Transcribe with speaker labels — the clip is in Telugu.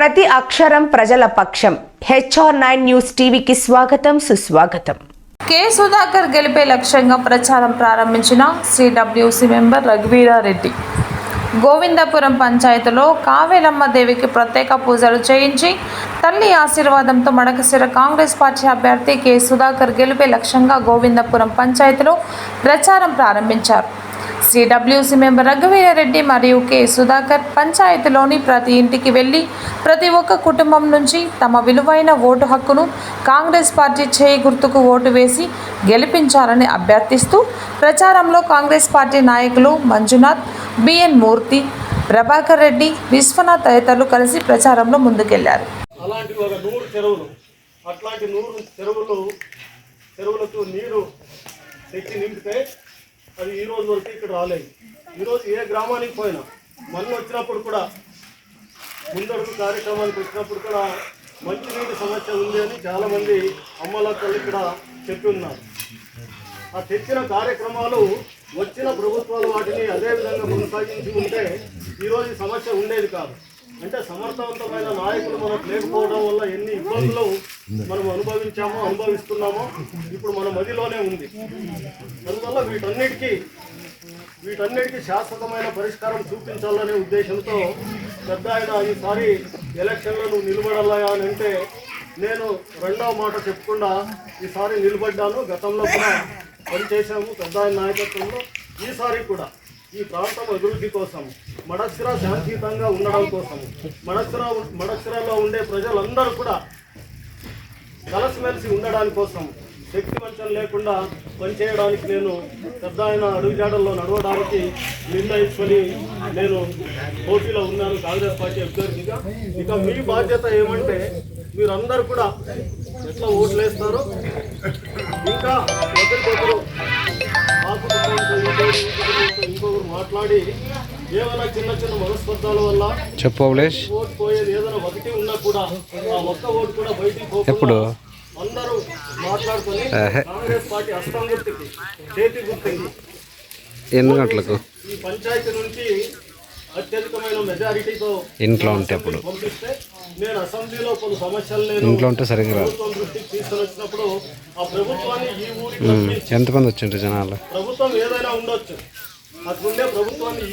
Speaker 1: ప్రతి అక్షరం ప్రజల పక్షం. HR9 న్యూస్ టీవీకి స్వాగతం, సుస్వాగతం.
Speaker 2: కె సుధాకర్ గెలిపే లక్ష్యంగా ప్రచారం ప్రారంభించిన CWC మెంబర్ రఘువీరారెడ్డి గోవిందపురం పంచాయతీలో కావేలమ్మ దేవికి ప్రత్యేక పూజలు చేయించి తల్లి ఆశీర్వాదంతో మడకశిర కాంగ్రెస్ పార్టీ అభ్యర్థి కె సుధాకర్ గెలిపే లక్ష్యంగా గోవిందపురం పంచాయతీలో ప్రచారం ప్రారంభించారు. CWC మెంబర్ రఘువీరారెడ్డి మరియు కె సుధాకర్ పంచాయతీలోని ప్రతి ఇంటికి వెళ్లి ప్రతి ఒక్క కుటుంబం నుంచి తమ విలువైన ఓటు హక్కును కాంగ్రెస్ పార్టీ చేయి గుర్తుకు ఓటు వేసి గెలిపించాలని అభ్యర్థిస్తూ ప్రచారంలో కాంగ్రెస్ పార్టీ నాయకులు మంజునాథ్, BN మూర్తి, ప్రభాకర్ రెడ్డి, విశ్వనాథ్ తదితరులు కలిసి ప్రచారంలో ముందుకెళ్లారు.
Speaker 3: చెరువులకు నీరు తెచ్చి నింపితే అది ఈ రోజు వరకు ఇక్కడ రాలేదు. ఈరోజు ఏ గ్రామానికి పోయినా మొన్న వచ్చినప్పుడు కూడా ముందడుగు కార్యక్రమానికి వచ్చినప్పుడు కూడా మంచినీటి సమస్య ఉంది అని చాలామంది అమ్మలక్కలు ఇక్కడ చెప్పి ఉన్నారు. ఆ తెచ్చిన కార్యక్రమాలు వచ్చిన ప్రభుత్వాలు వాటిని అదేవిధంగా కొనసాగించి ఉంటే ఈరోజు ఈ సమస్య ఉండేది కాదు. అంటే సమర్థవంతమైన నాయకులు మనకు లేకపోవడం వల్ల ఎన్ని ఇబ్బందులు మనం అనుభవిస్తున్నామో ఇప్పుడు మన మదిలోనే ఉంది. అందువల్ల వీటన్నిటికీ శాశ్వతమైన పరిష్కారం చూపించాలనే ఉద్దేశంతో పెద్ద ఆయన ఈసారి ఎలక్షన్లో నువ్వు నిలబడాలా అని అంటే నేను రెండవ మాట చెప్పకుండా ఈసారి నిలబడ్డాను. గతంలో కూడా పనిచేశాము పెద్ద ఆయన నాయకత్వంలో. ఈసారి కూడా ఈ ప్రాంతం అభివృద్ధి కోసం, మడకశిర శాంతియుతంగా ఉండడం కోసం, మడకశిరలో ఉండే ప్రజలందరూ కూడా కలిసిమెలిసి ఉండడానికి కోసం, శక్తివంచన లేకుండా పనిచేయడానికి నేను పెద్ద ఆయన అడుగుజాడల్లో నడవడానికి నిర్ణయించుకొని నేను పోటీలో ఉన్నాను కాంగ్రెస్ పార్టీ అభ్యర్థిగా. ఇక మీ బాధ్యత ఏమంటే మీరందరూ కూడా ఎట్లా ఓట్లు వేస్తారో ఇంకా ఒకరికొకరు ఇంకొకరు మాట్లాడి ఏమైనా చిన్న చిన్న మనస్పర్ధాల వల్ల ఓటు పోయేది ఏదైనా ఒకటి ఉన్నా కూడా ఆ ఒక్క ఓటు కూడా బయటికి పోకుండా అందరూ మాట్లాడుకొని కాంగ్రెస్ పార్టీ హస్తం గుర్తుకి, చేతి గుర్తుకి
Speaker 4: ఎన్ని గంటలకు
Speaker 3: ఈ పంచాయతీ నుంచి అత్యధికమైన మెజారిటీతో
Speaker 4: ఇంట్లో ఉంటే
Speaker 3: పంపిస్తే నేను అసెంబ్లీలో పలు సమస్యలు
Speaker 4: ఇంట్లో ఉంటే సరిగ్గా
Speaker 3: ప్రభుత్వం దృష్టికి తీసుకొని వచ్చినప్పుడు ఆ ప్రభుత్వాన్ని ఈ ఊరికి
Speaker 4: ఎంతమంది వచ్చిండ్రు జనాలు?
Speaker 3: ప్రభుత్వం ఏదైనా ఉండొచ్చు, అట్లుండే ప్రభుత్వాన్ని